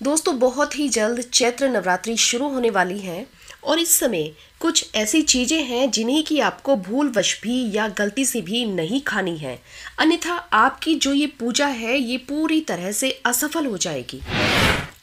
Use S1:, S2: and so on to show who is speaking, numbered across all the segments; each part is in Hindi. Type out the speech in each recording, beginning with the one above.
S1: दोस्तों बहुत ही जल्द चैत्र नवरात्रि शुरू होने वाली है और इस समय कुछ ऐसी चीजें हैं जिन्हें कि आपको भूलवश भी या गलती से भी नहीं खानी है, अन्यथा आपकी जो ये पूजा है ये पूरी तरह से असफल हो जाएगी।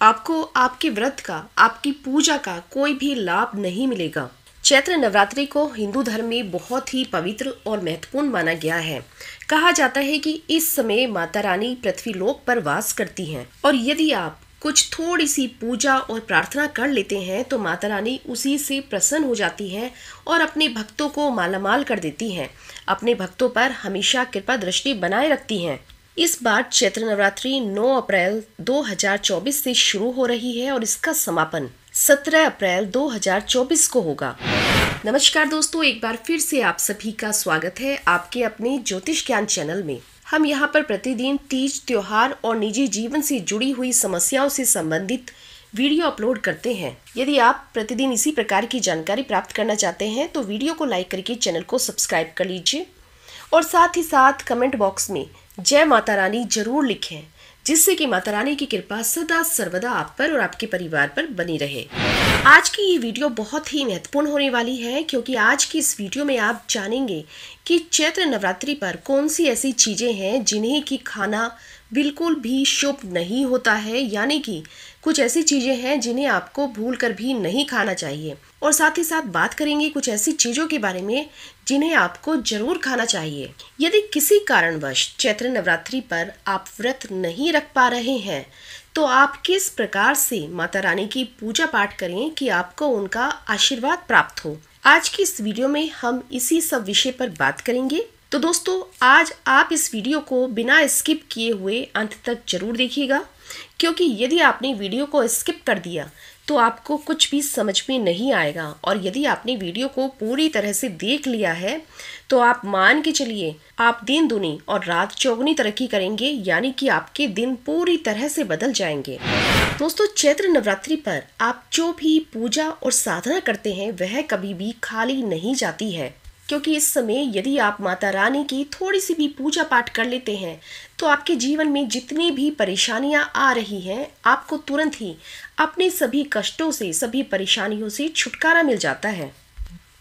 S1: आपको आपके व्रत का, आपकी पूजा का कोई भी लाभ नहीं मिलेगा। चैत्र नवरात्रि को हिंदू धर्म में बहुत ही पवित्र और महत्वपूर्ण माना गया है। कहा जाता है कि इस समय माता रानी पृथ्वीलोक पर वास करती हैं और यदि आप कुछ थोड़ी सी पूजा और प्रार्थना कर लेते हैं तो माता रानी उसी से प्रसन्न हो जाती हैं और अपने भक्तों को मालामाल कर देती हैं, अपने भक्तों पर हमेशा कृपा दृष्टि बनाए रखती हैं। इस बार चैत्र नवरात्रि 9 अप्रैल 2024 से शुरू हो रही है और इसका समापन 17 अप्रैल 2024 को होगा। नमस्कार दोस्तों, एक बार फिर से आप सभी का स्वागत है आपके अपने ज्योतिष ज्ञान चैनल में। हम यहाँ पर प्रतिदिन तीज, त्योहार और निजी जीवन से जुड़ी हुई समस्याओं से संबंधित वीडियो अपलोड करते हैं। यदि आप प्रतिदिन इसी प्रकार की जानकारी प्राप्त करना चाहते हैं तो वीडियो को लाइक करके चैनल को सब्सक्राइब कर लीजिए और साथ ही साथ कमेंट बॉक्स में जय माता रानी जरूर लिखें, जिससे कि माता रानी की कृपा सदा सर्वदा आप पर और आपके परिवार पर बनी रहे। आज की ये वीडियो बहुत ही महत्वपूर्ण होने वाली है क्योंकि आज की इस वीडियो में आप जानेंगे कि चैत्र नवरात्रि पर कौन सी ऐसी चीजें हैं जिन्हें कि खाना बिल्कुल भी शुभ नहीं होता है, यानी कि कुछ ऐसी चीजें हैं जिन्हें आपको भूल कर भी नहीं खाना चाहिए। और साथ ही साथ बात करेंगे कुछ ऐसी चीजों के बारे में जिन्हें आपको जरूर खाना चाहिए। यदि किसी कारणवश चैत्र नवरात्रि पर आप व्रत नहीं रख पा रहे हैं तो आप किस प्रकार से माता रानी की पूजा पाठ करें कि आपको उनका आशीर्वाद प्राप्त हो। आज की इस वीडियो में हम इसी सब विषय पर बात करेंगे। तो दोस्तों आज आप इस वीडियो को बिना स्किप किए हुए अंत तक जरूर देखिएगा, क्योंकि यदि आपने वीडियो को स्किप कर दिया तो आपको कुछ भी समझ में नहीं आएगा और यदि आपने वीडियो को पूरी तरह से देख लिया है तो आप मान के चलिए आप दिन दुनी और रात चौगुनी तरक्की करेंगे, यानी कि आपके दिन पूरी तरह से बदल जाएंगे। दोस्तों चैत्र नवरात्रि पर आप जो भी पूजा और साधना करते हैं वह कभी भी खाली नहीं जाती है, क्योंकि इस समय यदि आप माता रानी की थोड़ी सी भी पूजा पाठ कर लेते हैं तो आपके जीवन में जितनी भी परेशानियां आ रही हैं आपको तुरंत ही अपने सभी कष्टों से, सभी परेशानियों से छुटकारा मिल जाता है।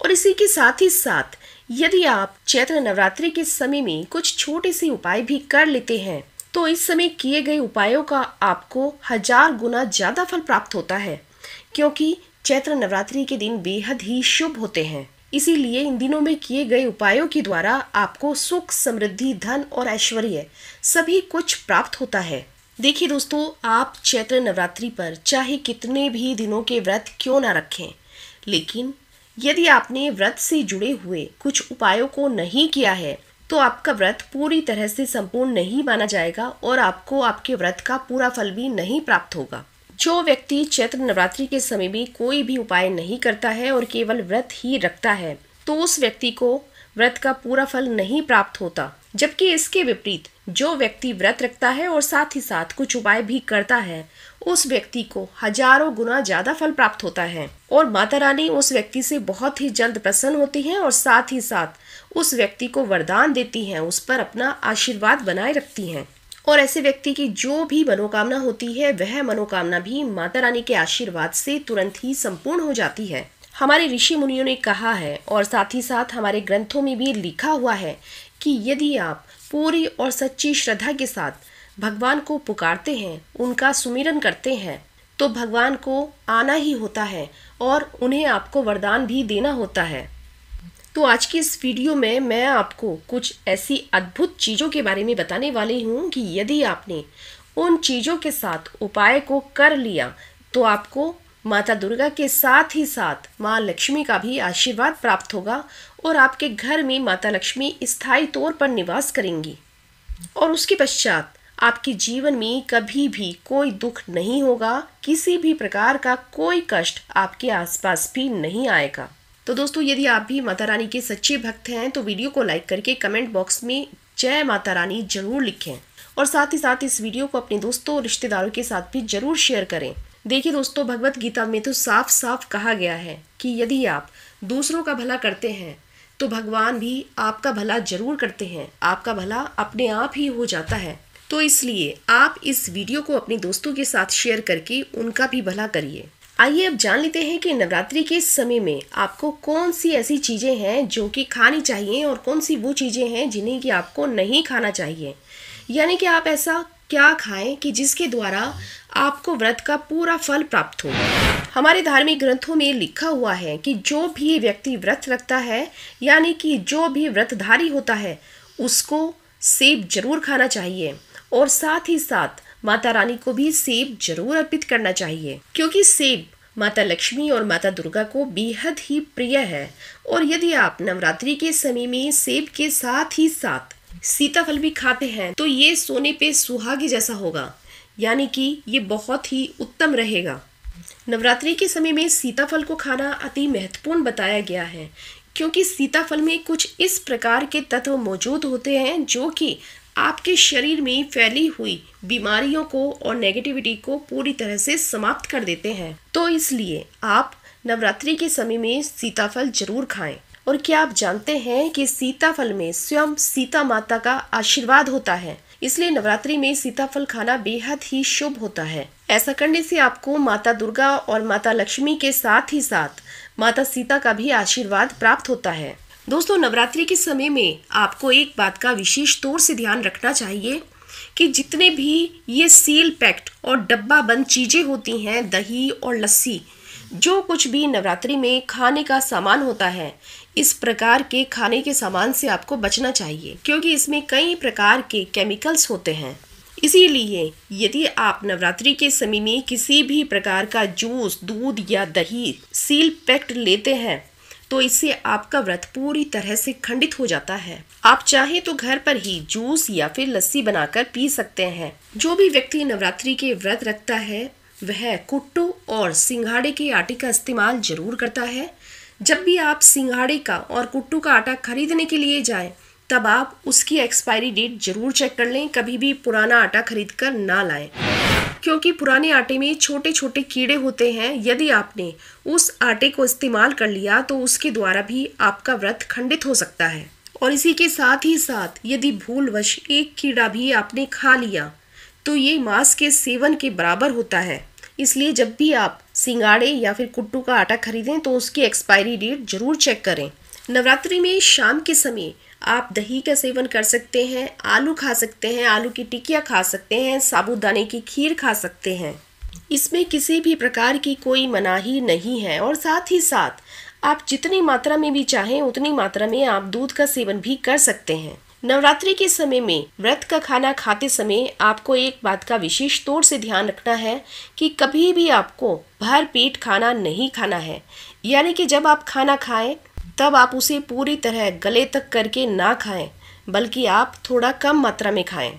S1: और इसी के साथ ही साथ यदि आप चैत्र नवरात्रि के समय में कुछ छोटे से उपाय भी कर लेते हैं तो इस समय किए गए उपायों का आपको 1000 गुना ज्यादा फल प्राप्त होता है, क्योंकि चैत्र नवरात्रि के दिन बेहद ही शुभ होते हैं। इसीलिए इन दिनों में किए गए उपायों के द्वारा आपको सुख, समृद्धि, धन और ऐश्वर्य सभी कुछ प्राप्त होता है। देखिए दोस्तों, आप चैत्र नवरात्रि पर चाहे कितने भी दिनों के व्रत क्यों ना रखें, लेकिन यदि आपने व्रत से जुड़े हुए कुछ उपायों को नहीं किया है तो आपका व्रत पूरी तरह से संपूर्ण नहीं माना जाएगा और आपको आपके व्रत का पूरा फल भी नहीं प्राप्त होगा। जो व्यक्ति चैत्र नवरात्रि के समय में कोई भी उपाय नहीं करता है और केवल व्रत ही रखता है तो उस व्यक्ति को व्रत का पूरा फल नहीं प्राप्त होता, जबकि इसके विपरीत जो व्यक्ति व्रत रखता है और साथ ही साथ कुछ उपाय भी करता है उस व्यक्ति को हजारों गुना ज्यादा फल प्राप्त होता है और माता रानी उस व्यक्ति से बहुत ही जल्द प्रसन्न होती हैं और साथ ही साथ उस व्यक्ति को वरदान देती हैं, उस पर अपना आशीर्वाद बनाए रखती हैं और ऐसे व्यक्ति की जो भी मनोकामना होती है वह मनोकामना भी माता रानी के आशीर्वाद से तुरंत ही संपूर्ण हो जाती है। हमारे ऋषि मुनियों ने कहा है और साथ ही साथ हमारे ग्रंथों में भी लिखा हुआ है कि यदि आप पूरी और सच्ची श्रद्धा के साथ भगवान को पुकारते हैं, उनका सुमिरन करते हैं तो भगवान को आना ही होता है और उन्हें आपको वरदान भी देना होता है। तो आज की इस वीडियो में मैं आपको कुछ ऐसी अद्भुत चीज़ों के बारे में बताने वाली हूँ कि यदि आपने उन चीज़ों के साथ उपाय को कर लिया तो आपको माता दुर्गा के साथ ही साथ माँ लक्ष्मी का भी आशीर्वाद प्राप्त होगा और आपके घर में माता लक्ष्मी स्थायी तौर पर निवास करेंगी और उसके पश्चात आपके जीवन में कभी भी कोई दुख नहीं होगा, किसी भी प्रकार का कोई कष्ट आपके आसपास भी नहीं आएगा। तो दोस्तों यदि आप भी माता रानी के सच्चे भक्त हैं तो वीडियो को लाइक करके कमेंट बॉक्स में जय माता रानी जरूर लिखें और साथ ही साथ इस वीडियो को अपने दोस्तों और रिश्तेदारों के साथ भी जरूर शेयर करें। देखिए दोस्तों, भगवत गीता में तो साफ साफ कहा गया है कि यदि आप दूसरों का भला करते हैं तो भगवान भी आपका भला जरूर करते हैं, आपका भला अपने आप ही हो जाता है। तो इसलिए आप इस वीडियो को अपने दोस्तों के साथ शेयर करके उनका भी भला करिए। आइए अब जान लेते हैं कि नवरात्रि के समय में आपको कौन सी ऐसी चीजें हैं जो कि खानी चाहिए और कौन सी वो चीजें हैं जिन्हें कि आपको नहीं खाना चाहिए। यानी कि आप ऐसा क्या खाएं कि जिसके द्वारा आपको व्रत का पूरा फल प्राप्त हो। हमारे धार्मिक ग्रंथों में लिखा हुआ है कि जो भी व्यक्ति व्रत रखता है, यानी कि जो भी व्रतधारी होता है, उसको सेब जरूर खाना चाहिए और साथ ही साथ माता रानी को भी सेब जरूर अर्पित करना चाहिए, क्योंकि सेब माता लक्ष्मी और माता दुर्गा को बेहद ही प्रिय है। और यदि आप नवरात्रि के समय में सेब के साथ ही साथ सीताफल भी खाते हैं तो ये सोने पे सुहागे जैसा होगा, यानी कि ये बहुत ही उत्तम रहेगा। नवरात्रि के समय में सीताफल को खाना अति महत्वपूर्ण बताया गया है, क्योंकि सीताफल में कुछ इस प्रकार के तत्व मौजूद होते हैं जो कि आपके शरीर में फैली हुई बीमारियों को और नेगेटिविटी को पूरी तरह से समाप्त कर देते हैं। तो इसलिए आप नवरात्रि के समय में सीताफल जरूर खाएं। और क्या आप जानते हैं कि सीताफल में स्वयं सीता माता का आशीर्वाद होता है, इसलिए नवरात्रि में सीताफल खाना बेहद ही शुभ होता है। ऐसा करने से आपको माता दुर्गा और माता लक्ष्मी के साथ ही साथ माता सीता का भी आशीर्वाद प्राप्त होता है। दोस्तों, नवरात्रि के समय में आपको एक बात का विशेष तौर से ध्यान रखना चाहिए कि जितने भी ये सील पैक्ड और डब्बा बंद चीजें होती हैं, दही और लस्सी, जो कुछ भी नवरात्रि में खाने का सामान होता है, इस प्रकार के खाने के सामान से आपको बचना चाहिए, क्योंकि इसमें कई प्रकार के केमिकल्स होते हैं। इसीलिए यदि आप नवरात्रि के समय में किसी भी प्रकार का जूस, दूध या दही सील पैक्ड लेते हैं तो इससे आपका व्रत पूरी तरह से खंडित हो जाता है। आप चाहे तो घर पर ही जूस या फिर लस्सी बनाकर पी सकते हैं। जो भी व्यक्ति नवरात्रि के व्रत रखता है वह कुट्टू और सिंघाड़े के आटे का इस्तेमाल जरूर करता है। जब भी आप सिंघाड़े का और कुट्टू का आटा खरीदने के लिए जाएं, तब आप उसकी एक्सपायरी डेट जरूर चेक कर लें। कभी भी पुराना आटा खरीद कर ना लाएं, क्योंकि पुराने आटे में छोटे छोटे कीड़े होते हैं। यदि आपने उस आटे को इस्तेमाल कर लिया तो उसके द्वारा भी आपका व्रत खंडित हो सकता है। और इसी के साथ ही साथ यदि भूलवश एक कीड़ा भी आपने खा लिया तो ये मांस के सेवन के बराबर होता है। इसलिए जब भी आप सिंगाड़े या फिर कुट्टू का आटा खरीदें तो उसकी एक्सपायरी डेट जरूर चेक करें। नवरात्रि में शाम के समय आप दही का सेवन कर सकते हैं, आलू खा सकते हैं, आलू की टिकिया खा सकते हैं, साबूदाने की खीर खा सकते हैं। इसमें किसी भी प्रकार की कोई मनाही नहीं है। और साथ ही साथ आप जितनी मात्रा में भी चाहें उतनी मात्रा में आप दूध का सेवन भी कर सकते हैं। नवरात्रि के समय में व्रत का खाना खाते समय आपको एक बात का विशेष तौर से ध्यान रखना है कि कभी भी आपको भर पेट खाना नहीं खाना है। यानी कि जब आप खाना खाएं तब आप उसे पूरी तरह गले तक करके ना खाएं, बल्कि आप थोड़ा कम मात्रा में खाएं,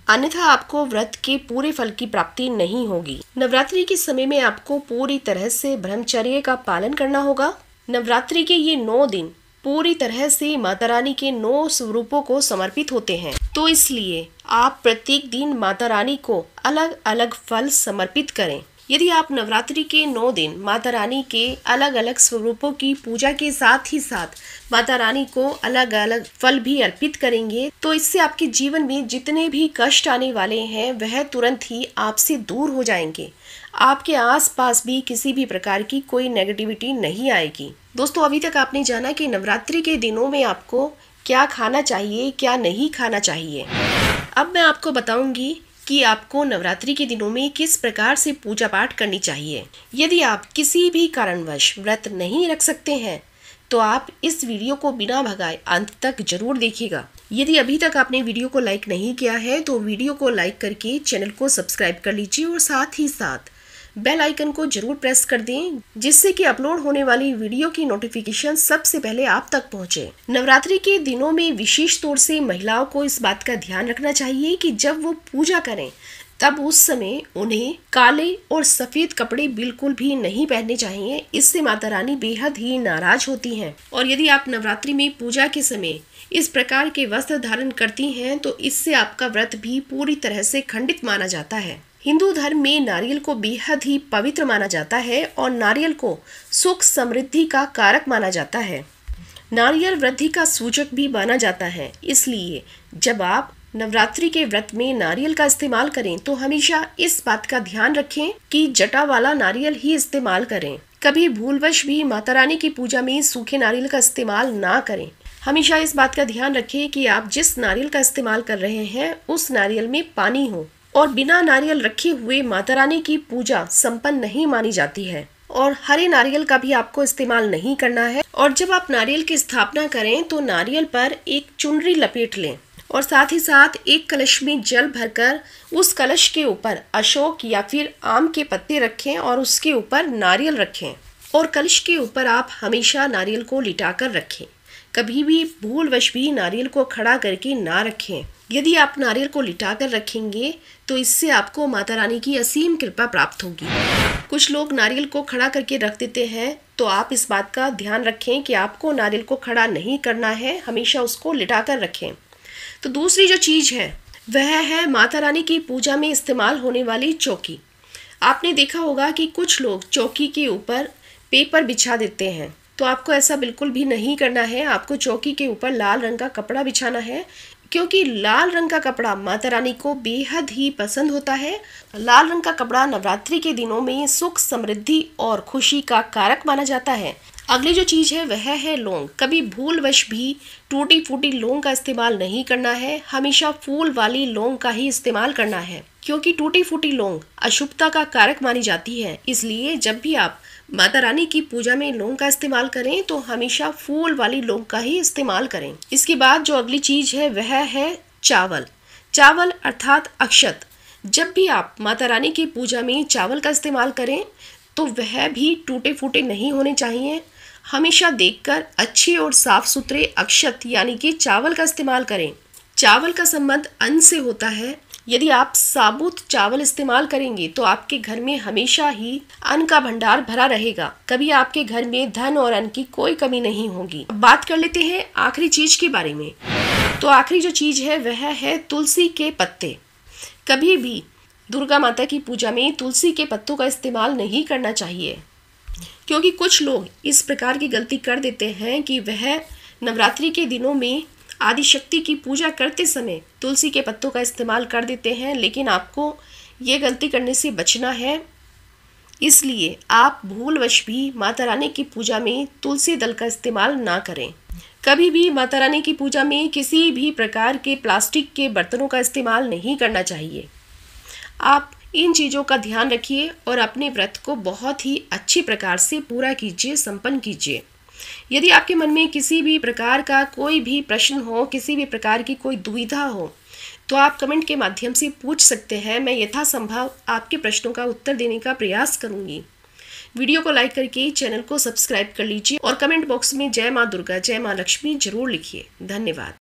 S1: अन्यथा आपको व्रत के पूरे फल की प्राप्ति नहीं होगी। नवरात्रि के समय में आपको पूरी तरह से ब्रह्मचर्य का पालन करना होगा। नवरात्रि के ये 9 दिन पूरी तरह से माता रानी के 9 स्वरूपों को समर्पित होते हैं। तो इसलिए आप प्रत्येक दिन माता रानी को अलग अलग फल समर्पित करें। यदि आप नवरात्रि के 9 दिन माता रानी के अलग अलग स्वरूपों की पूजा के साथ ही साथ माता रानी को अलग अलग फल भी अर्पित करेंगे तो इससे आपके जीवन में जितने भी कष्ट आने वाले हैं वह तुरंत ही आपसे दूर हो जाएंगे। आपके आसपास भी किसी भी प्रकार की कोई नेगेटिविटी नहीं आएगी। दोस्तों, अभी तक आपने जाना कि नवरात्रि के दिनों में आपको क्या खाना चाहिए, क्या नहीं खाना चाहिए। अब मैं आपको बताऊंगी कि आपको नवरात्रि के दिनों में किस प्रकार से पूजा पाठ करनी चाहिए। यदि आप किसी भी कारणवश व्रत नहीं रख सकते हैं तो आप इस वीडियो को बिना भगाए अंत तक जरूर देखिएगा। यदि अभी तक आपने वीडियो को लाइक नहीं किया है तो वीडियो को लाइक करके चैनल को सब्सक्राइब कर लीजिए और साथ ही साथ बेल आइकन को जरूर प्रेस कर दें, जिससे कि अपलोड होने वाली वीडियो की नोटिफिकेशन सबसे पहले आप तक पहुंचे। नवरात्रि के दिनों में विशेष तौर से महिलाओं को इस बात का ध्यान रखना चाहिए कि जब वो पूजा करें तब उस समय उन्हें काले और सफेद कपड़े बिल्कुल भी नहीं पहनने चाहिए। इससे माता रानी बेहद ही नाराज होती हैं। और यदि आप नवरात्रि में पूजा के समय इस प्रकार के वस्त्र धारण करती हैं तो इससे आपका व्रत भी पूरी तरह से खंडित माना जाता है। हिंदू धर्म में नारियल को बेहद ही पवित्र माना जाता है और नारियल को सुख समृद्धि का कारक माना जाता है। नारियल वृद्धि का सूचक भी माना जाता है। इसलिए जब आप नवरात्रि के व्रत में नारियल का इस्तेमाल करें तो हमेशा इस बात का ध्यान रखें कि जटा वाला नारियल ही इस्तेमाल करें। कभी भूलवश भी माता रानी की पूजा में सूखे नारियल का इस्तेमाल ना करें। हमेशा इस बात का ध्यान रखें कि आप जिस नारियल का इस्तेमाल कर रहे हैं उस नारियल में पानी हो, और बिना नारियल रखे हुए माता रानी की पूजा संपन्न नहीं मानी जाती है। और हरे नारियल का भी आपको इस्तेमाल नहीं करना है। और जब आप नारियल की स्थापना करें तो नारियल पर एक चुनरी लपेट लें और साथ ही साथ एक कलश में जल भरकर उस कलश के ऊपर अशोक या फिर आम के पत्ते रखें और उसके ऊपर नारियल रखें। और कलश के ऊपर आप हमेशा नारियल को लिटाकर रखें। कभी भी भूलवश भी नारियल को खड़ा करके ना रखें। यदि आप नारियल को लिटाकर रखेंगे तो इससे आपको माता रानी की असीम कृपा प्राप्त होगी। कुछ लोग नारियल को खड़ा करके रख देते हैं, तो आप इस बात का ध्यान रखें कि आपको नारियल को खड़ा नहीं करना है, हमेशा उसको लिटाकर रखें। तो दूसरी जो चीज़ है वह है माता रानी की पूजा में इस्तेमाल होने वाली चौकी। आपने देखा होगा कि कुछ लोग चौकी के ऊपर पेपर बिछा देते हैं, तो आपको ऐसा बिल्कुल भी नहीं करना है। आपको चौकी के ऊपर लाल रंग का कपड़ा बिछाना है, क्योंकि लाल रंग का कपड़ा माता रानी को बेहद ही पसंद होता है। लाल रंग का कपड़ा नवरात्रि के दिनों में सुख, समृद्धि और खुशी का कारक माना जाता है। अगली जो चीज़ है वह है लौंग। कभी भूलवश भी टूटी फूटी लौंग का इस्तेमाल नहीं करना है, हमेशा फूल वाली लौंग का ही इस्तेमाल करना है, क्योंकि टूटी फूटी लौंग अशुभता का कारक मानी जाती है। इसलिए जब भी आप माता रानी की पूजा में लौंग का इस्तेमाल करें तो हमेशा फूल वाली लौंग का ही इस्तेमाल करें। इसके बाद जो अगली चीज़ है वह है चावल। चावल अर्थात अक्षत। जब भी आप माता रानी की पूजा में चावल का इस्तेमाल करें तो वह भी टूटे फूटे नहीं होने चाहिए। हमेशा देखकर अच्छे और साफ सुथरे अक्षत यानी कि चावल का इस्तेमाल करें। चावल का संबंध अन्न से होता है। यदि आप साबुत चावल इस्तेमाल करेंगे तो आपके घर में हमेशा ही अन्न का भंडार भरा रहेगा। कभी आपके घर में धन और अन्न की कोई कमी नहीं होगी। अब बात कर लेते हैं आखिरी चीज के बारे में। तो आखिरी जो चीज है वह है तुलसी के पत्ते। कभी भी दुर्गा माता की पूजा में तुलसी के पत्तों का इस्तेमाल नहीं करना चाहिए, क्योंकि कुछ लोग इस प्रकार की गलती कर देते हैं कि वह नवरात्रि के दिनों में आदिशक्ति की पूजा करते समय तुलसी के पत्तों का इस्तेमाल कर देते हैं। लेकिन आपको ये गलती करने से बचना है, इसलिए आप भूलवश भी माता रानी की पूजा में तुलसी दल का इस्तेमाल ना करें। कभी भी माता रानी की पूजा में किसी भी प्रकार के प्लास्टिक के बर्तनों का इस्तेमाल नहीं करना चाहिए। आप इन चीज़ों का ध्यान रखिए और अपने व्रत को बहुत ही अच्छी प्रकार से पूरा कीजिए, संपन्न कीजिए। यदि आपके मन में किसी भी प्रकार का कोई भी प्रश्न हो, किसी भी प्रकार की कोई दुविधा हो, तो आप कमेंट के माध्यम से पूछ सकते हैं। मैं यथासंभव आपके प्रश्नों का उत्तर देने का प्रयास करूंगी। वीडियो को लाइक करके चैनल को सब्सक्राइब कर लीजिए और कमेंट बॉक्स में जय माँ दुर्गा, जय माँ लक्ष्मी जरूर लिखिए। धन्यवाद।